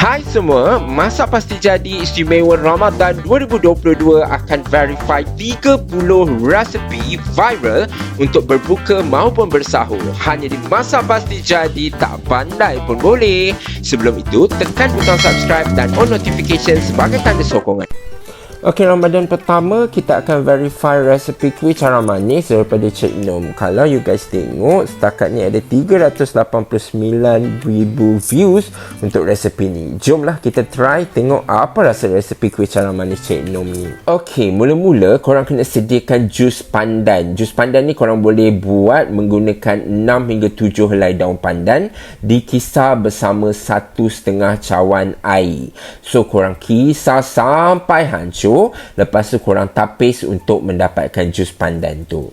Hai semua, Masak Pasti Jadi Istimewa Ramadan 2022 akan verify 30 resepi viral untuk berbuka maupun bersahur. Hanya di Masak Pasti Jadi, tak pandai pun boleh. Sebelum itu, tekan butang subscribe dan on notification sebagai tanda sokongan. Okey, Ramadan pertama kita akan verify resepi kuih cara manis daripada Cik Nom. Kalau you guys tengok, setakat ni ada 389,000 views untuk resepi ni. Jomlah kita try tengok apa rasa resepi kuih cara manis Cik Nom ni. Okey, mula-mula korang kena sediakan jus pandan. Jus pandan ni korang boleh buat menggunakan 6 hingga 7 helai daun pandan dikisar bersama 1,5 cawan air. So korang kisar sampai hancur. Lepas tu korang tapis untuk mendapatkan jus pandan tu.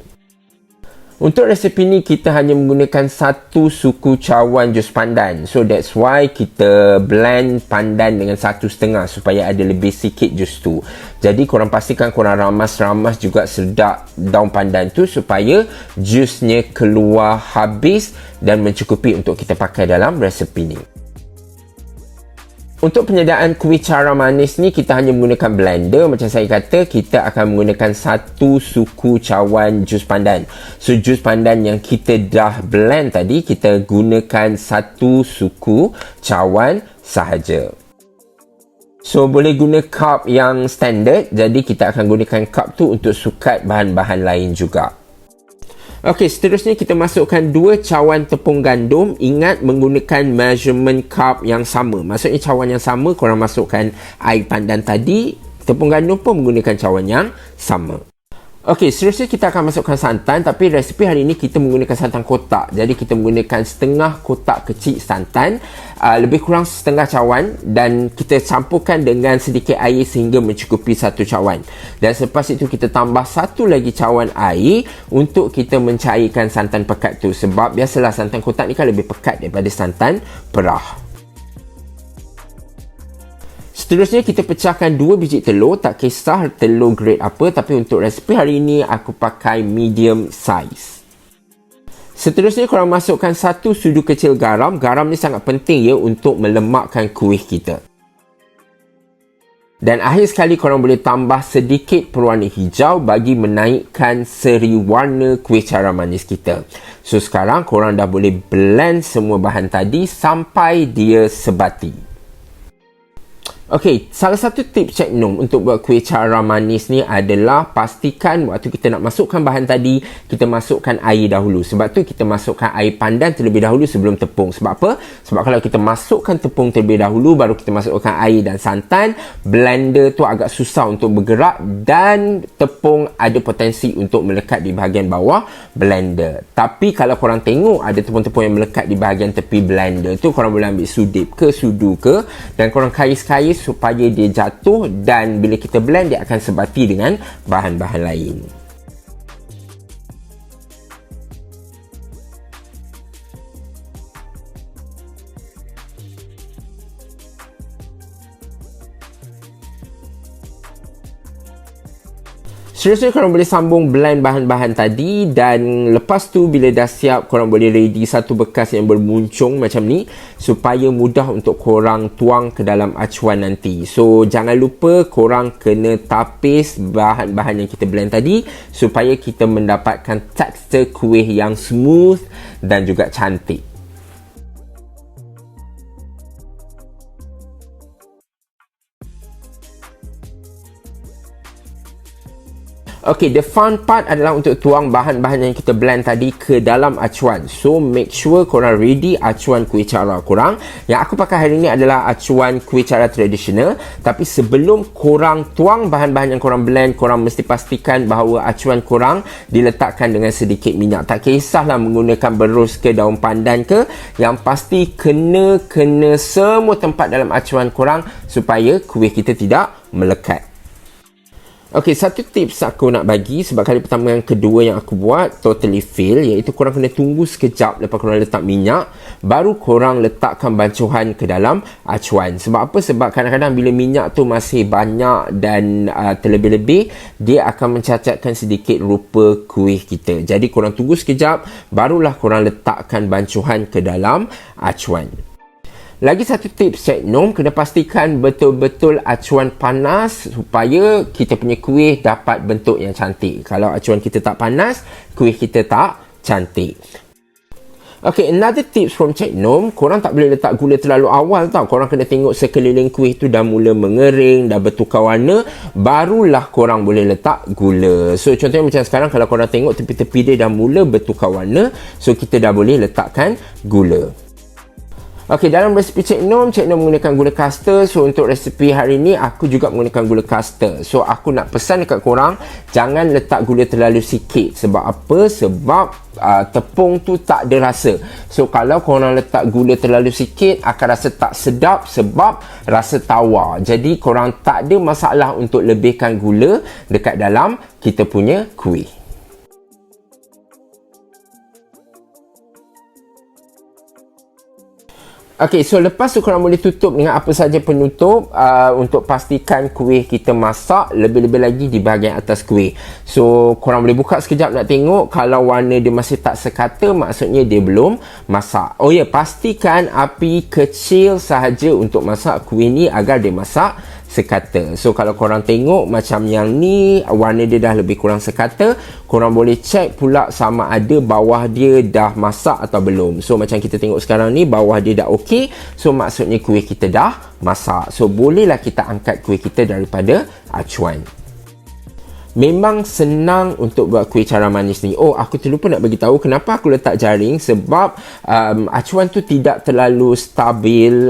Untuk resepi ni kita hanya menggunakan 1 suku cawan jus pandan. So that's why kita blend pandan dengan 1,5 supaya ada lebih sikit jus tu. Jadi korang pastikan korang ramas-ramas juga sedak daun pandan tu supaya jusnya keluar habis dan mencukupi untuk kita pakai dalam resepi ni. Untuk penyediaan kuih cara manis ni kita hanya menggunakan blender. Macam saya kata, kita akan menggunakan 1 suku cawan jus pandan. So jus pandan yang kita dah blend tadi, kita gunakan 1 suku cawan sahaja. So boleh guna cup yang standard, jadi kita akan gunakan cup tu untuk sukat bahan-bahan lain juga. Okey, seterusnya kita masukkan 2 cawan tepung gandum. Ingat menggunakan measurement cup yang sama. Maksudnya cawan yang sama, korang masukkan air pandan tadi. Tepung gandum pun menggunakan cawan yang sama. Okey, seterusnya kita akan masukkan santan. Tapi resepi hari ini kita menggunakan santan kotak. Jadi kita menggunakan setengah kotak kecil santan. Lebih kurang setengah cawan. Dan kita campurkan dengan sedikit air sehingga mencukupi 1 cawan. Dan selepas itu kita tambah 1 lagi cawan air untuk kita mencairkan santan pekat tu. Sebab biasalah santan kotak ni kan lebih pekat daripada santan perah. Seterusnya kita pecahkan 2 biji telur. Tak kisah telur grade apa, tapi untuk resepi hari ini aku pakai medium size. Seterusnya korang masukkan 1 sudu kecil garam. Garam ni sangat penting ya untuk melemakkan kuih kita. Dan akhir sekali korang boleh tambah sedikit pewarna hijau bagi menaikkan seri warna kuih cara manis kita. So sekarang korang dah boleh blend semua bahan tadi sampai dia sebati. Okey, salah satu tips Cik Nom untuk buat kuih cara manis ni adalah pastikan waktu kita nak masukkan bahan tadi, kita masukkan air dahulu. Sebab tu kita masukkan air pandan terlebih dahulu sebelum tepung. Sebab apa? Sebab kalau kita masukkan tepung terlebih dahulu, baru kita masukkan air dan santan, blender tu agak susah untuk bergerak dan tepung ada potensi untuk melekat di bahagian bawah blender. Tapi kalau korang tengok ada tepung-tepung yang melekat di bahagian tepi blender tu, korang boleh ambil sudip ke sudu ke dan korang kais-kais supaya dia jatuh dan bila kita blend dia akan sebati dengan bahan-bahan lain. Seterusnya korang boleh sambung blend bahan-bahan tadi dan lepas tu bila dah siap korang boleh ready satu bekas yang bermuncung macam ni supaya mudah untuk korang tuang ke dalam acuan nanti. So jangan lupa korang kena tapis bahan-bahan yang kita blend tadi supaya kita mendapatkan tekstur kuih yang smooth dan juga cantik. Okey, the fun part adalah untuk tuang bahan-bahan yang kita blend tadi ke dalam acuan. So, make sure korang ready acuan kuih cara korang. Yang aku pakai hari ini adalah acuan kuih cara tradisional. Tapi sebelum korang tuang bahan-bahan yang korang blend, korang mesti pastikan bahawa acuan korang diletakkan dengan sedikit minyak. Tak kisahlah menggunakan berus ke daun pandan ke. Yang pasti kena semua tempat dalam acuan korang supaya kuih kita tidak melekat. Okey, satu tips aku nak bagi sebab kali pertama yang kedua yang aku buat totally fail, iaitu korang kena tunggu sekejap lepas korang letak minyak baru korang letakkan bancuhan ke dalam acuan. Sebab apa? Sebab kadang-kadang bila minyak tu masih banyak dan terlebih-lebih, dia akan mencacatkan sedikit rupa kuih kita. Jadi korang tunggu sekejap barulah korang letakkan bancuhan ke dalam acuan. Lagi satu tips Cik Nom, kena pastikan betul-betul acuan panas supaya kita punya kuih dapat bentuk yang cantik. Kalau acuan kita tak panas, kuih kita tak cantik. Okay, another tips from Cik Nom, korang tak boleh letak gula terlalu awal tau. Korang kena tengok sekeliling kuih tu dah mula mengering, dah bertukar warna, barulah korang boleh letak gula. So contohnya macam sekarang, kalau korang tengok tepi-tepi dia dah mula bertukar warna, so kita dah boleh letakkan gula. Okey, dalam resepi Cik Nom menggunakan gula caster. So untuk resepi hari ni aku juga menggunakan gula caster. So aku nak pesan dekat korang, jangan letak gula terlalu sikit. Sebab apa? Sebab tepung tu tak ada rasa. So kalau korang letak gula terlalu sikit, akan rasa tak sedap sebab rasa tawar. Jadi korang tak ada masalah untuk lebihkan gula dekat dalam kita punya kuih. Okey, so lepas tu korang boleh tutup dengan apa saja penutup untuk pastikan kuih kita masak, lebih-lebih lagi di bahagian atas kuih. So korang boleh buka sekejap nak tengok, kalau warna dia masih tak sekata, maksudnya dia belum masak. Oh ya, pastikan api kecil sahaja untuk masak kuih ni agar dia masak sekata. So kalau korang tengok macam yang ni, warna dia dah lebih kurang sekata, korang boleh cek pula sama ada bawah dia dah masak atau belum. So macam kita tengok sekarang ni, bawah dia dah okey, so maksudnya kuih kita dah masak. So bolehlah kita angkat kuih kita daripada acuan. Memang senang untuk buat kuih cara manis ni. Oh, aku terlupa nak bagi tahu kenapa aku letak jaring, sebab acuan tu tidak terlalu stabil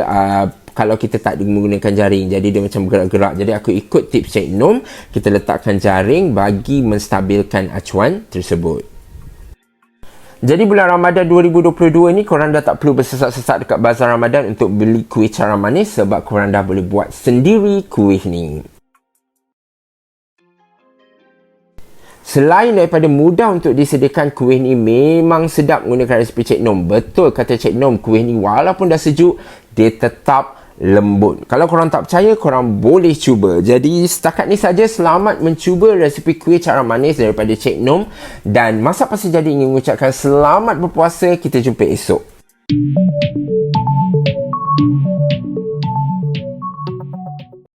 kalau kita tak menggunakan jaring, jadi dia macam bergerak-gerak. Jadi aku ikut tips Cik Nom, kita letakkan jaring bagi menstabilkan acuan tersebut. Jadi bulan Ramadan 2022 ni korang dah tak perlu bersesak-sesak dekat bazar Ramadan untuk beli kuih cara manis, sebab korang dah boleh buat sendiri kuih ni. Selain daripada mudah untuk disediakan, kuih ni memang sedap menggunakan resepi Cik Nom. Betul kata Cik Nom, kuih ni walaupun dah sejuk, dia tetap lembut. Kalau korang tak percaya, korang boleh cuba. Jadi setakat ni saja, selamat mencuba resepi kuih cara manis daripada Cik Nom. Dan Masak Pasti Jadi ingin mengucapkan selamat berpuasa. Kita jumpa esok.